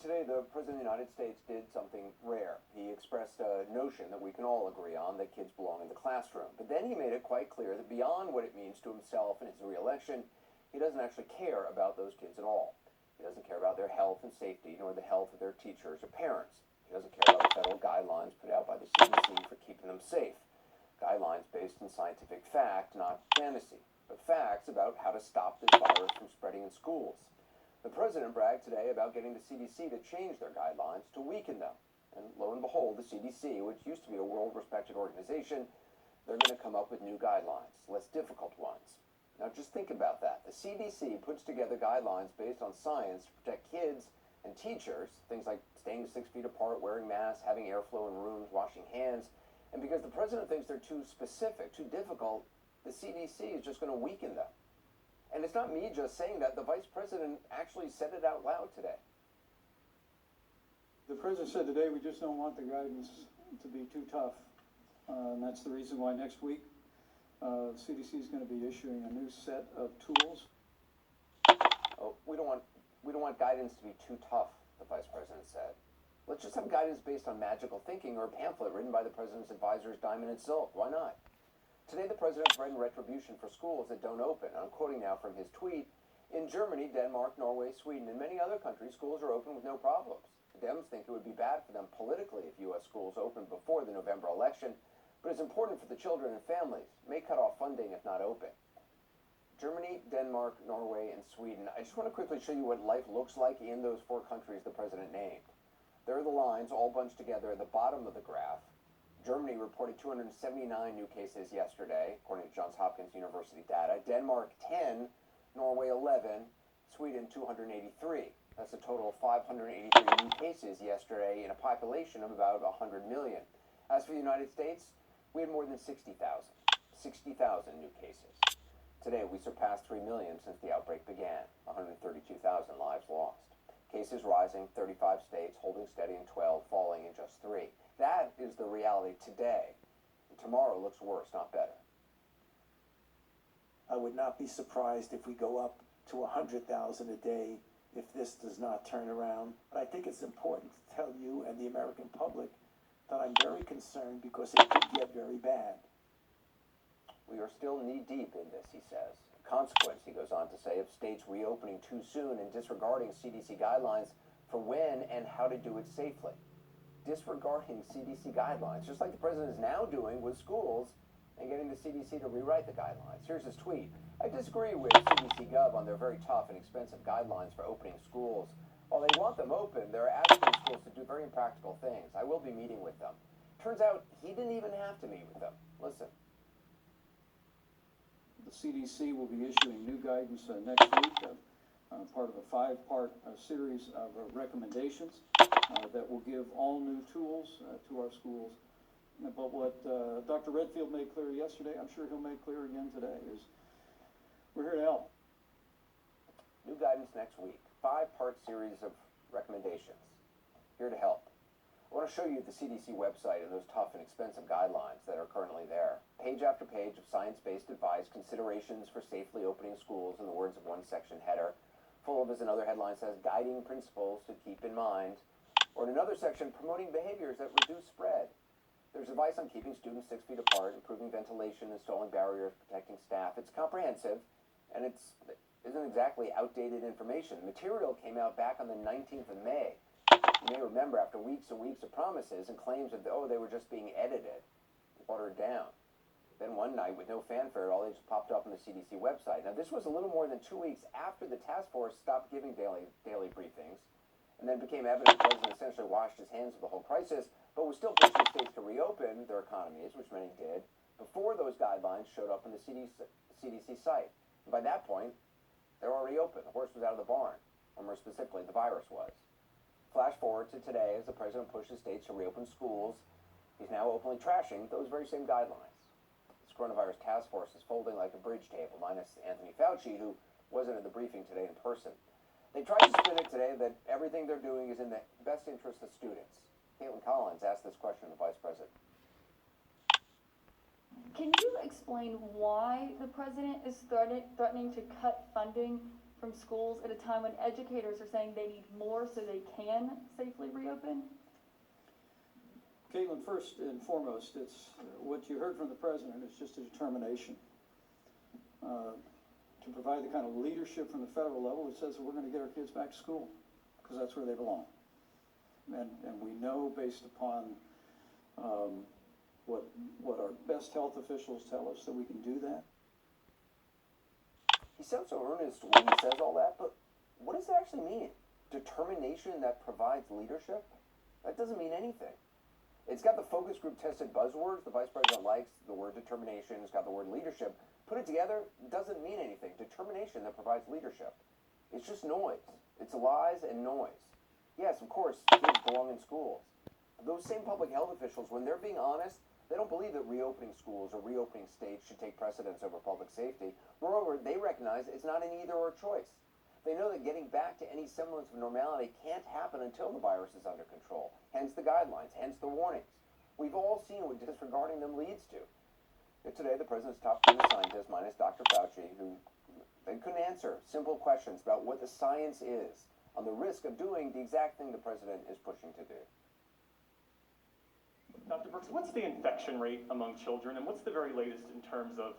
Today, the President of the United States did something rare. He expressed a notion that we can all agree on, that kids belong in the classroom. But then he made it quite clear that beyond what it means to himself and his re-election, he doesn't actually care about those kids at all. He doesn't care about their health and safety, nor the health of their teachers or parents. He doesn't care about the federal guidelines put out by the CDC for keeping them safe. Guidelines based in scientific fact, not fantasy, but facts about how to stop this virus from spreading in schools. The president bragged today about getting the CDC to change their guidelines to weaken them. And lo and behold, the CDC, which used to be a world-respected organization, they're going to come up with new guidelines, less difficult ones. Now just think about that. The CDC puts together guidelines based on science to protect kids and teachers, things like staying 6 feet apart, wearing masks, having airflow in rooms, washing hands. And because the president thinks they're too specific, too difficult, the CDC is just going to weaken them. And it's not me just saying that. The vice president actually said it out loud today. The president said today we just don't want the guidance to be too tough. And that's the reason why next week CDC is going to be issuing a new set of tools. Oh, we don't want guidance to be too tough, the vice president said. Let's just have guidance based on magical thinking or a pamphlet written by the president's advisors, Diamond and Silk. Why not? Today, the president threatened retribution for schools that don't open. I'm quoting now from his tweet. In Germany, Denmark, Norway, Sweden, and many other countries, schools are open with no problems. The Dems think it would be bad for them politically if U.S. schools opened before the November election, but it's important for the children and families. It may cut off funding if not open. Germany, Denmark, Norway, and Sweden. I just want to quickly show you what life looks like in those 4 countries the president named. There are the lines all bunched together at the bottom of the graph. Germany reported 279 new cases yesterday, according to Johns Hopkins University data. Denmark, 10. Norway, 11. Sweden, 283. That's a total of 583 new cases yesterday in a population of about 100 million. As for the United States, we had more than 60,000. 60,000 new cases. Today, we surpassed 3 million since the outbreak began. 132,000 lives lost. Cases rising, 35 states, holding steady in 12, falling in just 3. That is the reality today. And tomorrow looks worse, not better. I would not be surprised if we go up to 100,000 a day if this does not turn around. But I think it's important to tell you and the American public that I'm very concerned because it could get very bad. We are still knee-deep in this, he says. Consequence, he goes on to say, of states reopening too soon and disregarding CDC guidelines for when and how to do it safely. Disregarding CDC guidelines, just like the president is now doing with schools and getting the CDC to rewrite the guidelines. Here's his tweet. I disagree with CDC Gov on their very tough and expensive guidelines for opening schools. While they want them open, they're asking schools to do very impractical things. I will be meeting with them. Turns out he didn't even have to meet with them. Listen. The CDC will be issuing new guidance next week, part of a 5-part series of recommendations that will give all new tools to our schools. But what Dr. Redfield made clear yesterday, I'm sure he'll make clear again today, is we're here to help. New guidance next week. 5-part series of recommendations. Here to help. I want to show you the CDC website and those tough and expensive guidelines that are currently there. Page after page of science-based advice, considerations for safely opening schools, in the words of one section header. Full of, as another headline says, guiding principles to keep in mind. Or in another section, promoting behaviors that reduce spread. There's advice on keeping students 6 feet apart, improving ventilation, installing barriers, protecting staff. It's comprehensive, and it isn't exactly outdated information. The material came out back on the 19th of May. You may remember, after weeks and weeks of promises and claims that, they were just being edited, watered down. Then one night, with no fanfare at all, they just popped up on the CDC website. Now, this was a little more than 2 weeks after the task force stopped giving daily briefings, and then became evident the president essentially washed his hands of the whole crisis, but was still pushing states to reopen their economies, which many did, before those guidelines showed up on the CDC site. And by that point, they were already open. The horse was out of the barn, or more specifically, the virus was. Flash forward to today, as the president pushes states to reopen schools, he's now openly trashing those very same guidelines. This coronavirus task force is folding like a bridge table, minus Anthony Fauci, who wasn't at the briefing today in person. They tried to spin it today that everything they're doing is in the best interest of students. Caitlin Collins asked this question of the vice president. Can you explain why the president is threatening to cut funding from schools at a time when educators are saying they need more so they can safely reopen? Caitlin, first and foremost, it's what you heard from the president is just a determination to provide the kind of leadership from the federal level that says that we're going to get our kids back to school because that's where they belong. And we know based upon what our best health officials tell us that we can do that. He sounds so earnest when he says all that, but what does it actually mean? Determination that provides leadership? That doesn't mean anything. It's got the focus group tested buzzwords the vice president likes, the word determination, it's got the word leadership. Put it together, doesn't mean anything. Determination that provides leadership. It's just noise. It's lies and noise. Yes, of course, kids belong in schools. Those same public health officials, when they're being honest, they don't believe that reopening schools or reopening states should take precedence over public safety. Moreover, they recognize it's not an either-or choice. They know that getting back to any semblance of normality can't happen until the virus is under control. Hence the guidelines, hence the warnings. We've all seen what disregarding them leads to. Today, the president's top team of scientists, minus Dr. Fauci, who they couldn't answer simple questions about what the science is on the risk of doing the exact thing the president is pushing to do. Dr. Brooks, what's the infection rate among children, and what's the very latest in terms of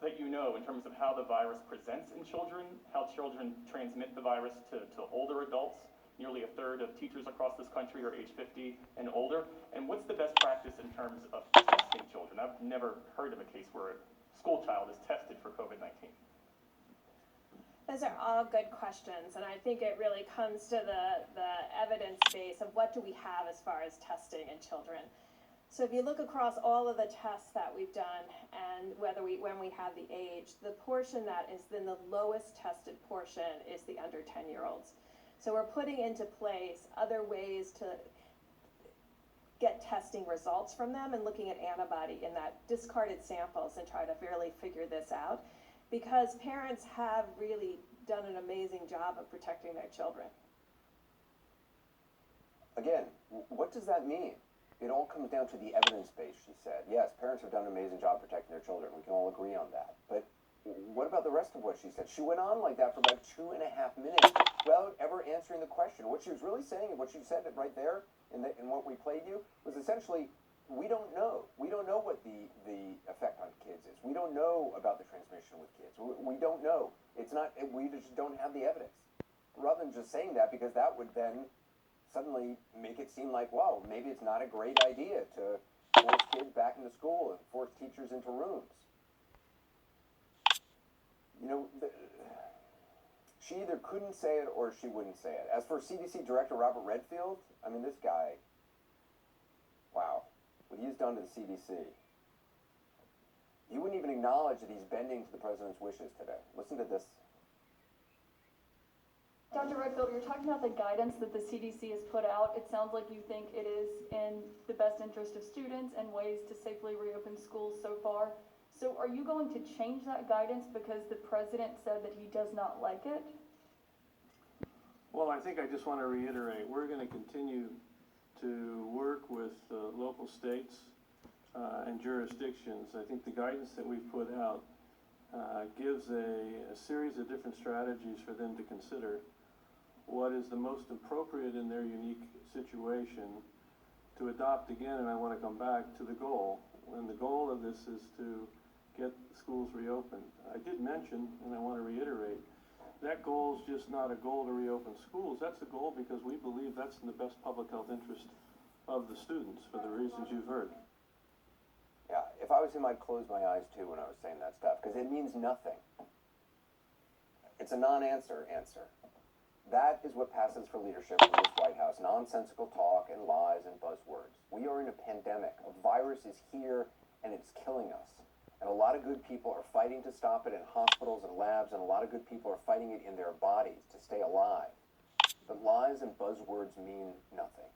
in terms of how the virus presents in children, how children transmit the virus to older adults? Nearly a third of teachers across this country are age 50 and older. And what's the best practice in terms of testing children? I've never heard of a case where a school child is tested for COVID-19. Those are all good questions, and I think it really comes to the evidence base of what do we have as far as testing in children. So if you look across all of the tests that we've done, and when we have the age, the portion that is then the lowest tested portion is the under 10-year-olds. So we're putting into place other ways to get testing results from them and looking at antibody in that discarded samples and try to really figure this out, because parents have really done an amazing job of protecting their children. Again, what does that mean? It all comes down to the evidence base, she said. Yes, parents have done an amazing job protecting their children. We can all agree on that. But what about the rest of what she said? She went on like that for about 2.5 minutes without ever answering the question. What she was really saying, and what she said right there in what we played you, was essentially, we don't know. We don't know what the effect on kids is. We don't know about the transmission with kids. We don't know. It's not, we just don't have the evidence. Rather than just saying that, because that would then suddenly make it seem like, wow, maybe it's not a great idea to force kids back into school and force teachers into rooms. You know, she either couldn't say it or she wouldn't say it. As for CDC Director Robert Redfield, I mean, this guy, wow, what he's done to the CDC. He wouldn't even acknowledge that he's bending to the president's wishes today. Listen to this. Dr. Redfield, you're talking about the guidance that the CDC has put out. It sounds like you think it is in the best interest of students and ways to safely reopen schools so far. So are you going to change that guidance because the president said that he does not like it? Well, I think I just want to reiterate, we're going to continue to work with local states and jurisdictions. I think the guidance that we've put out gives a series of different strategies for them to consider what is the most appropriate in their unique situation to adopt again, and I want to come back to the goal. And the goal of this is to get schools reopened. I did mention, and I want to reiterate, that goal is just not a goal to reopen schools. That's a goal because we believe that's in the best public health interest of the students for the reasons you've heard. Yeah, if I was him, I'd close my eyes too when I was saying that stuff, because it means nothing. It's a non-answer answer. That is what passes for leadership from this White House. Nonsensical talk and lies and buzzwords. We are in a pandemic. A virus is here and it's killing us. And a lot of good people are fighting to stop it in hospitals and labs, and a lot of good people are fighting it in their bodies to stay alive. But lies and buzzwords mean nothing.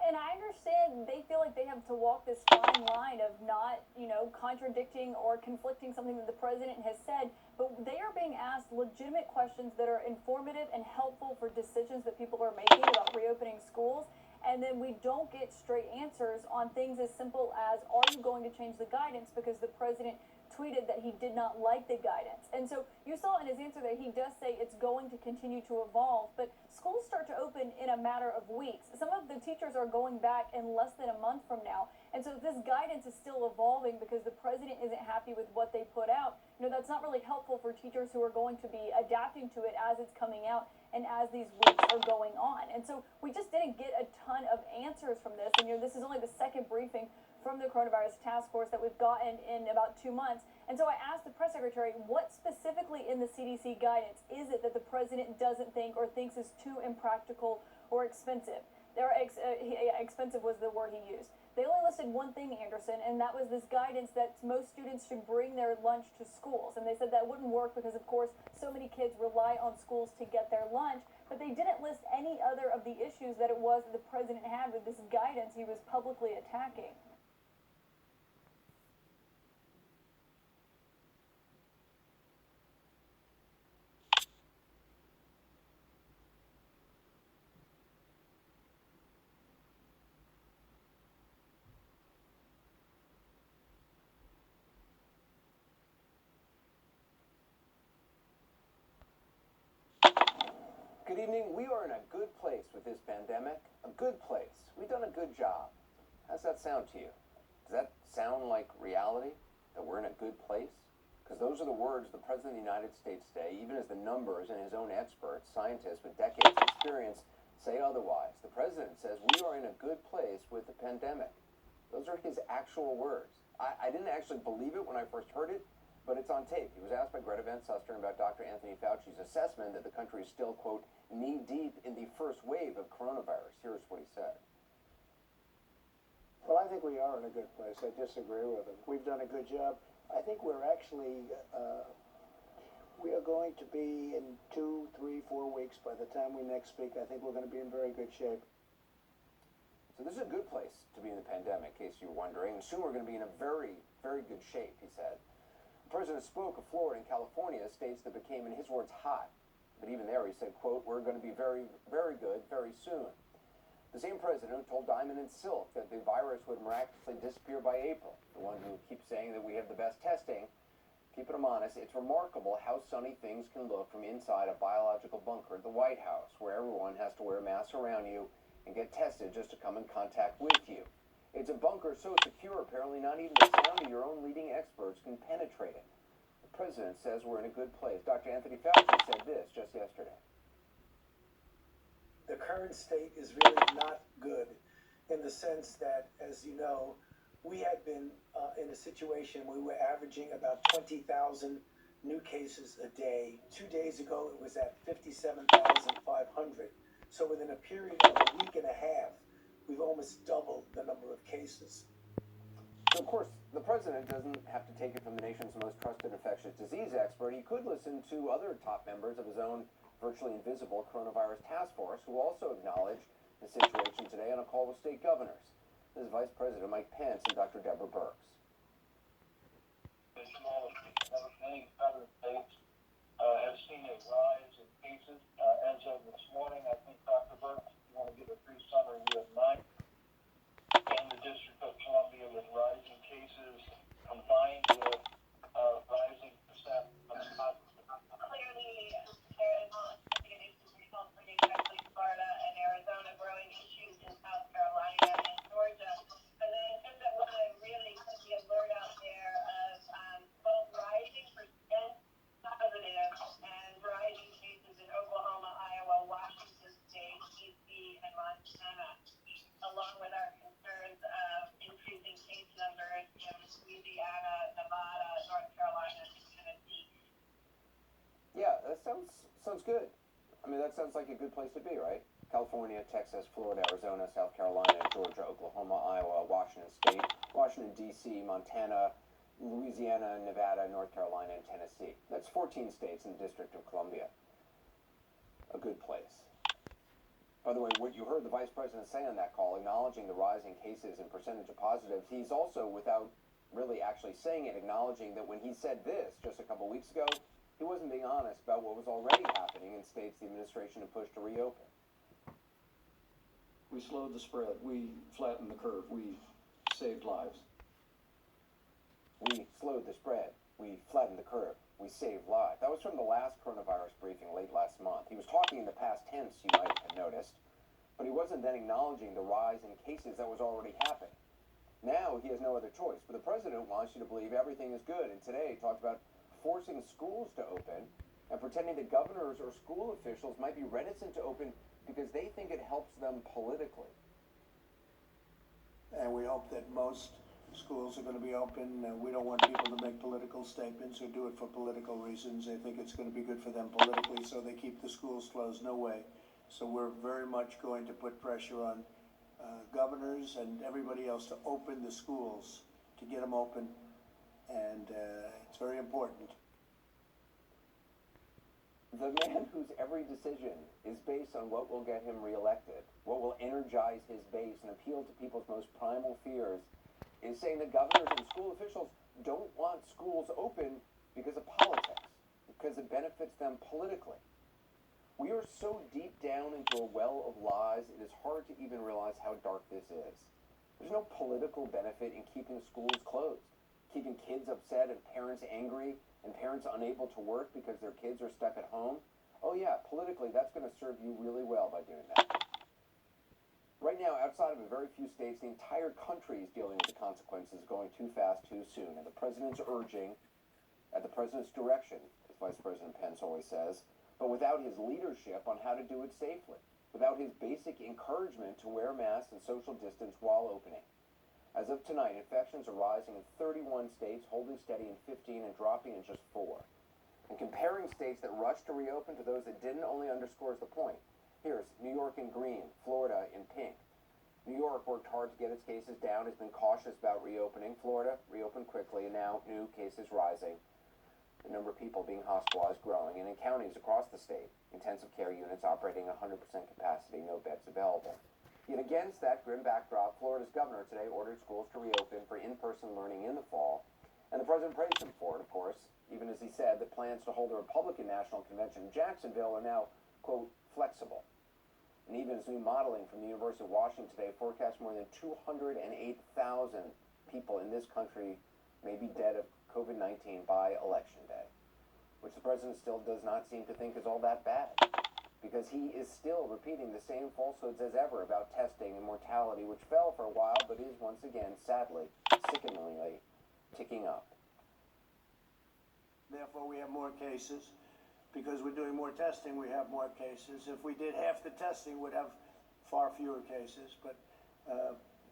And I understand they feel like they have to walk this fine line of not, contradicting or conflicting something that the president has said, but they are being asked legitimate questions that are informative and helpful for decisions that people are making about reopening schools, and then we don't get straight answers on things as simple as, are you going to change the guidance because the president tweeted that he did not like the guidance. And so you saw in his answer that he does say it's going to continue to evolve, but schools start to open in a matter of weeks. Some of the teachers are going back in less than a month from now. And so this guidance is still evolving because the president isn't happy with what they put out. That's not really helpful for teachers who are going to be adapting to it as it's coming out and as these weeks are going on. And so we just didn't get a ton of answers from this. And this is only the second briefing from the coronavirus task force that we've gotten in about 2 months. And so I asked the press secretary, what specifically in the CDC guidance is it that the president doesn't think or thinks is too impractical or expensive? Expensive was the word he used. They only listed one thing, Anderson, and that was this guidance that most students should bring their lunch to schools. And they said that wouldn't work because, of course, so many kids rely on schools to get their lunch. But they didn't list any other of the issues that it was that the president had with this guidance he was publicly attacking. Good evening. We are in a good place with this pandemic. A good place. We've done a good job. How's that sound to you? Does that sound like reality? That we're in a good place? Because those are the words the President of the United States say, even as the numbers and his own experts, scientists with decades of experience, say otherwise. The President says we are in a good place with the pandemic. Those are his actual words. I didn't actually believe it when I first heard it, but it's on tape. He was asked by Greta Van Susteren about Dr. Anthony Fauci's assessment that the country is still, quote, knee-deep in the first wave of coronavirus. Here's what he said. Well, I think we are in a good place. I disagree with him. We've done a good job. I think we're actually, we are going to be in 2, 3, 4 weeks by the time we next speak. I think we're going to be in very good shape. So this is a good place to be in the pandemic, in case you were wondering. And soon we're going to be in a very, very good shape, he said. The president spoke of Florida and California, states that became, in his words, hot. But even there, he said, quote, we're going to be very, very good very soon. The same president who told Diamond and Silk that the virus would miraculously disappear by April, the one who keeps saying that we have the best testing, keeping him honest, it's remarkable how sunny things can look from inside a biological bunker at the White House, where everyone has to wear masks around you and get tested just to come in contact with you. It's a bunker so secure, apparently not even the sound of your own leading experts can penetrate it. The president says we're in a good place. Dr. Anthony Fauci said this just yesterday. The current state is really not good in the sense that, as you know, we had been in a situation where we were averaging about 20,000 new cases a day. 2 days ago, it was at 57,500. So within a period of a week and a half, we've almost doubled the number of cases. So, of course, the president doesn't have to take it from the nation's most trusted infectious disease expert. He could listen to other top members of his own virtually invisible coronavirus task force who also acknowledged the situation today on a call with state governors. This is Vice President Mike Pence and Dr. Deborah Birx. Many other states have seen a rise in cases. As of this morning, I think, Dr. Birx, you want to give a brief summary. We have 9 in the District of Columbia with rising cases combined with rising percent of positive. Clearly, there is significant results for exactly Florida and Arizona, growing issues in South Carolina and Georgia. But then I think that want to really put the alert out there of both rising percent positive and rising cases in Oklahoma, Iowa, Washington State, D.C., and Montana, along with our concerns of increasing case numbers in Louisiana, Nevada, North Carolina, and Tennessee. Yeah, that sounds good. I mean, that sounds like a good place to be, right? California, Texas, Florida, Arizona, South Carolina, Georgia, Oklahoma, Iowa, Washington State, Washington, D.C., Montana, Louisiana, Nevada, North Carolina, and Tennessee. That's 14 states in the District of Columbia. A good place. By the way, what you heard the Vice President say on that call, acknowledging the rising cases and percentage of positives, he's also, without really actually saying it, acknowledging that when he said this just a couple weeks ago, he wasn't being honest about what was already happening in states the administration had pushed to reopen. We slowed the spread. We flattened the curve. We saved lives. We slowed the spread. We flattened the curve. We saved lives. That was from the last coronavirus briefing late last month. He was talking in the past tense, you might have noticed, but he wasn't then acknowledging the rise in cases that was already happening. Now he has no other choice, but the president wants you to believe everything is good, and today he talked about forcing schools to open and pretending that governors or school officials might be reticent to open because they think it helps them politically. And we hope that most schools are going to be open. We don't want people to make political statements or do it for political reasons. They think it's going to be good for them politically, so they keep the schools closed. No way. So we're very much going to put pressure on governors and everybody else to open the schools, to get them open, and it's very important. The man whose every decision is based on what will get him reelected, what will energize his base and appeal to people's most primal fears, is saying that governors and school officials don't want schools open because of politics, because it benefits them politically. We are so deep down into a well of lies, it is hard to even realize how dark this is. There's no political benefit in keeping schools closed, keeping kids upset and parents angry, and parents unable to work because their kids are stuck at home. Oh yeah, politically, that's going to serve you really well by doing that. Right now, outside of a very few states, the entire country is dealing with the consequences of going too fast, too soon. And the president's urging, at the president's direction, as Vice President Pence always says, but without his leadership on how to do it safely, without his basic encouragement to wear masks and social distance while opening. As of tonight, infections are rising in 31 states, holding steady in 15 and dropping in just 4. And comparing states that rushed to reopen to those that didn't only underscores the point. Here's New York in green, Florida in pink. New York worked hard to get its cases down, has been cautious about reopening. Florida reopened quickly, and now new cases rising. The number of people being hospitalized growing, and in counties across the state, intensive care units operating 100% capacity, no beds available. Yet against that grim backdrop, Florida's governor today ordered schools to reopen for in-person learning in the fall, and the president praised him for it, of course, even as he said that plans to hold a Republican National Convention in Jacksonville are now, quote, flexible. And even as new modeling from the University of Washington today forecasts more than 208,000 people in this country may be dead of COVID-19 by Election Day, which the president still does not seem to think is all that bad, because he is still repeating the same falsehoods as ever about testing and mortality, which fell for a while, but is once again, sadly, sickeningly ticking up. Therefore, we have more cases. Because we're doing more testing, we have more cases. If we did half the testing, we'd have far fewer cases. But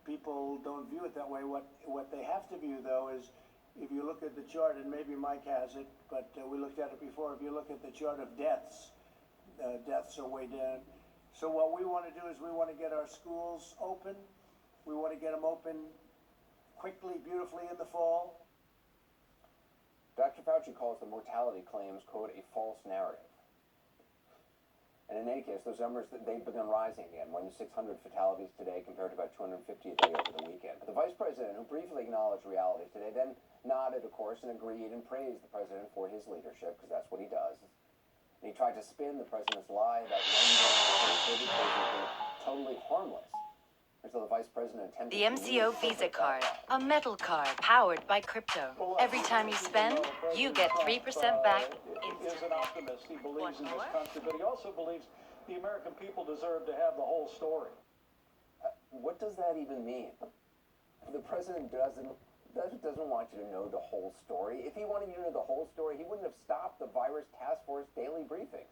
people don't view it that way. What they have to view, though, is if you look at the chart, and maybe Mike has it, but we looked at it before. If you look at the chart of deaths, deaths are way down. So what we want to do is we want to get our schools open. We want to get them open quickly, beautifully in the fall. Dr. Fauci calls the mortality claims, quote, a false narrative. And in any case, those numbers, they've begun rising again, more than 600 fatalities today compared to about 250 a day over the weekend. But the vice president, who briefly acknowledged reality today, then nodded, of course, and agreed and praised the president for his leadership, because that's what he does. And he tried to spin the president's lie about COVID cases being totally harmless. Until the vice president attempted The MCO Visa card, a metal card powered by crypto. Every time you spend, you get 3% back Is an optimist. He believes in this country, but he also believes the American people deserve to have the whole story. What does that even mean? The president doesn't want you to know the whole story. If he wanted you to know the whole story, he wouldn't have stopped the virus task force daily briefings.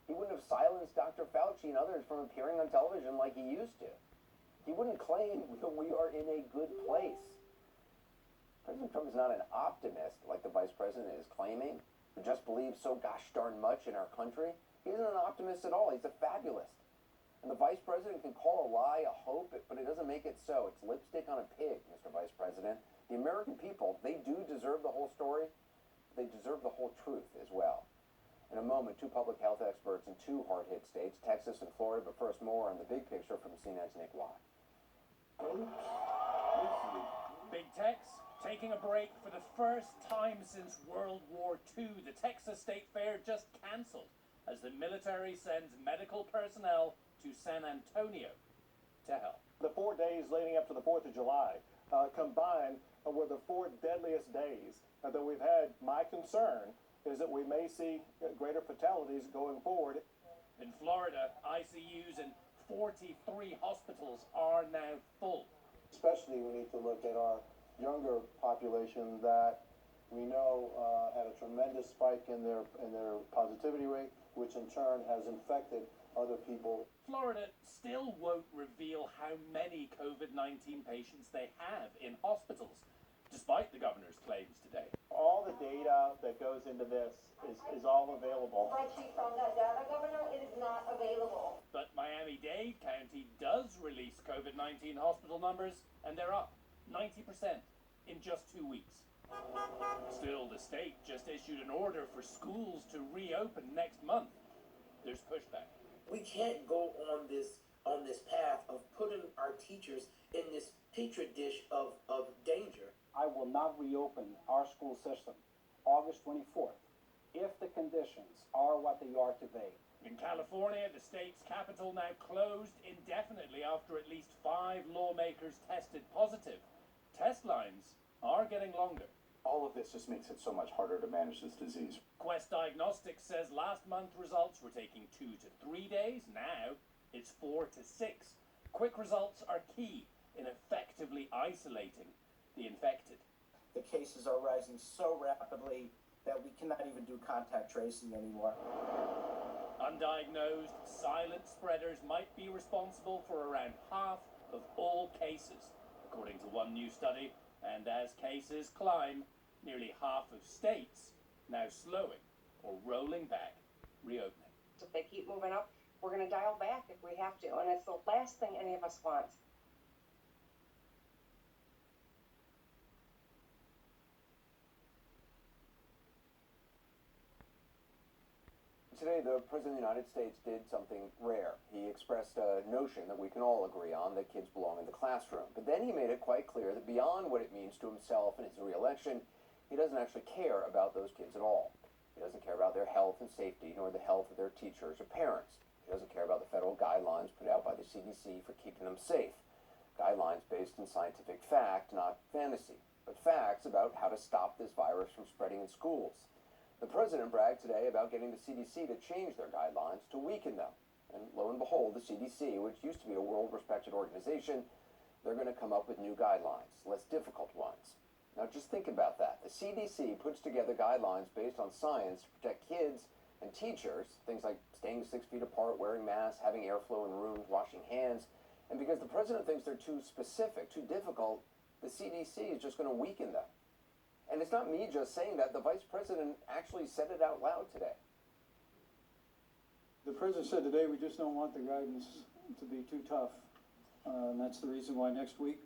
He wouldn't have silenced Dr. Fauci and others from appearing on television like he used to. He wouldn't claim that we are in a good place. President Trump is not an optimist like the vice president is claiming, who just believes so gosh darn much in our country. He isn't an optimist at all. He's a fabulist. And the vice president can call a lie a hope, but it doesn't make it so. It's lipstick on a pig, Mr. Vice President. The American people, they do deserve the whole story. They deserve the whole truth as well. In a moment, 2 public health experts in 2 hard-hit states, Texas and Florida, but first more on the big picture from CNN's Nick Watt. Big Tex taking a break for the first time since World War II. The Texas State Fair just cancelled as the military sends medical personnel to San Antonio to help. The 4 days leading up to the 4th of July combined were the 4 deadliest days that we've had. My concern is that we may see greater fatalities going forward. In Florida, ICUs in 43 hospitals are now full. Especially we need to look at our younger population that we know had a tremendous spike in their positivity rate, which in turn has infected other people. Florida still won't reveal how many COVID-19 patients they have in hospitals, despite the governor's claims today. All the data that goes into this is all available. Spreadsheet from that data, Governor, it is not available. But Miami-Dade County does release COVID-19 hospital numbers, and they're up 90% in just 2 weeks. Still, the state just issued an order for schools to reopen next month. There's pushback. We can't go on this path of putting our teachers in this petri dish of danger. I will not reopen our school system August 24th if the conditions are what they are today. In California, the state's capital now closed indefinitely after at least 5 lawmakers tested positive. Test lines are getting longer. All of this just makes it so much harder to manage this disease. Quest Diagnostics says last month results were taking 2 to 3 days. Now it's 4 to 6. Quick results are key in effectively isolating the infected. The cases are rising so rapidly that we cannot even do contact tracing anymore. Undiagnosed silent spreaders might be responsible for around half of all cases, according to one new study. And as cases climb, nearly half of states now slowing or rolling back reopening. If they keep moving up, we're going to dial back if we have to, and it's the last thing any of us want. Today, the President of the United States did something rare. He expressed a notion that we can all agree on, that kids belong in the classroom. But then he made it quite clear that beyond what it means to himself and his re-election, he doesn't actually care about those kids at all. He doesn't care about their health and safety, nor the health of their teachers or parents. He doesn't care about the federal guidelines put out by the CDC for keeping them safe. Guidelines based in scientific fact, not fantasy, but facts about how to stop this virus from spreading in schools. The president bragged today about getting the CDC to change their guidelines to weaken them. And lo and behold, the CDC, which used to be a world-respected organization, they're going to come up with new guidelines, less difficult ones. Now just think about that. The CDC puts together guidelines based on science to protect kids and teachers, things like staying 6 feet apart, wearing masks, having airflow in rooms, washing hands. And because the president thinks they're too specific, too difficult, the CDC is just going to weaken them. And it's not me just saying that. The vice president actually said it out loud today. The president said today we just don't want the guidance to be too tough. And that's the reason why next week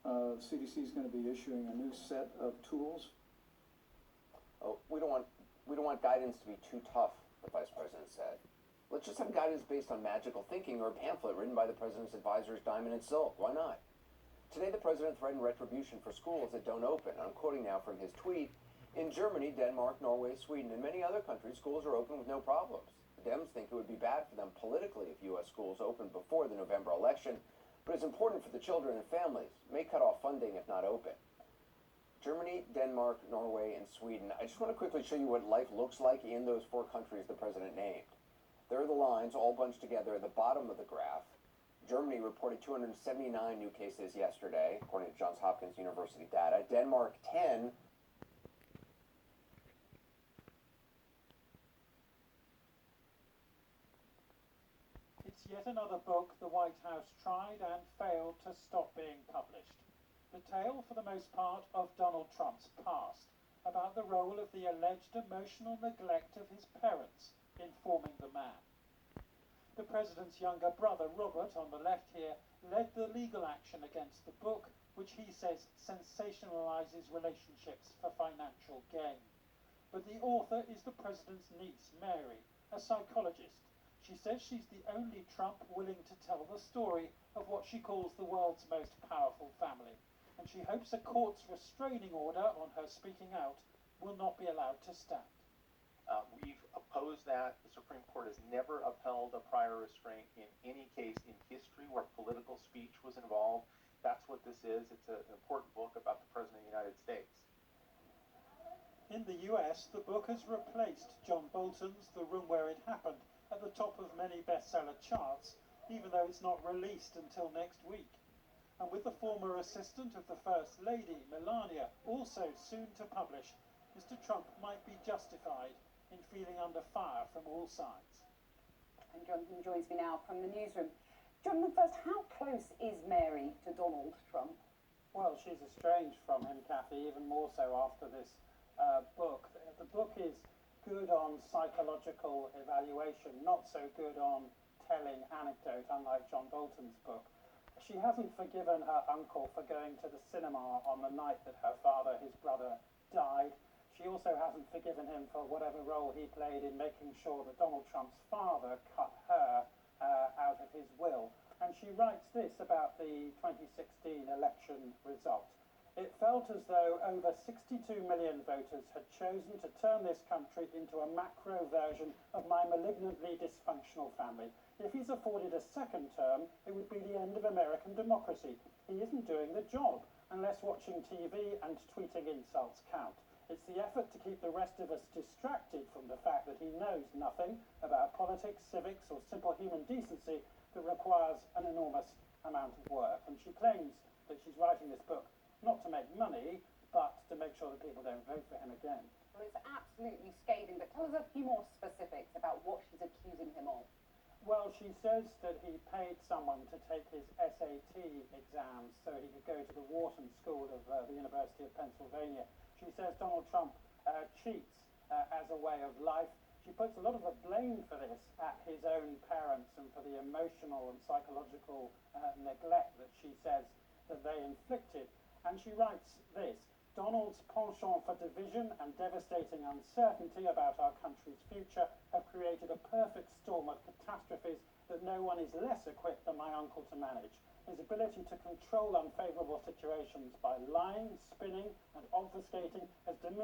CDC is going to be issuing a new set of tools. Oh, we don't want guidance to be too tough, the vice president said. Let's just have guidance based on magical thinking or a pamphlet written by the president's advisors, Diamond and Silk. Why not? Today, the president threatened retribution for schools that don't open. I'm quoting now from his tweet. In Germany, Denmark, Norway, Sweden, and many other countries, schools are open with no problems. The Dems think it would be bad for them politically if U.S. schools opened before the November election, but it's important for the children and families. It may cut off funding if not open. Germany, Denmark, Norway, and Sweden. I just want to quickly show you what life looks like in those 4 countries the president named. There are the lines all bunched together at the bottom of the graph. Germany reported 279 new cases yesterday, according to Johns Hopkins University data. Denmark, 10. It's yet another book the White House tried and failed to stop being published. The tale, for the most part, of Donald Trump's past, about the role of the alleged emotional neglect of his parents in forming the man. The president's younger brother, Robert, on the left here, led the legal action against the book, which he says sensationalizes relationships for financial gain. But the author is the president's niece, Mary, a psychologist. She says she's the only Trump willing to tell the story of what she calls the world's most powerful family, and she hopes a court's restraining order on her speaking out will not be allowed to stand. We've opposed that. The Supreme Court has never upheld a prior restraint in any case in history where political speech was involved. That's what this is. It's an important book about the President of the In the US, the book has replaced John Bolton's The Room Where It Happened at the top of many bestseller charts, even though it's not released until next week. And with the former assistant of the First Lady, Melania, also soon to publish, Mr. Trump might be justified in feeling under fire from all sides. And Jonathan joins me now from the newsroom. Jonathan, first, how close is Mary to Donald Trump? Well, she's estranged from him, Kathy, even more so after this book. The book is good on psychological evaluation, not so good on telling anecdote, unlike John Bolton's book. She hasn't forgiven her uncle for going to the cinema on the night that her father, his brother, died. She also hasn't forgiven him for whatever role he played in making sure that Donald Trump's father cut her out of his will. And she writes this about the 2016 election result. It felt as though over 62 million voters had chosen to turn this country into a macro version of my malignantly dysfunctional family. If he's afforded a second term, it would be the end of American democracy. He isn't doing the job, unless watching TV and tweeting insults count. It's the effort to keep the rest of us distracted from the fact that he knows nothing about politics, civics, or simple human decency that requires an enormous amount of work. And she claims that she's writing this book not to make money, but to make sure that people don't vote for him again. Well, it's absolutely scathing, but tell us a few more specifics about what she's accusing him of. Well, she says that he paid someone to take his SAT exams so he could go to the Wharton School of the University of Pennsylvania. She says Donald Trump cheats as a way of life. She puts a lot of the blame for this at his own parents and for the emotional and psychological neglect that she says that they inflicted. And she writes this: Donald's penchant for division and devastating uncertainty about our country's future have created a perfect storm of catastrophes that no one is less equipped than my uncle to manage. His ability to control unfavorable situations by lying, spinning, and obfuscating has diminished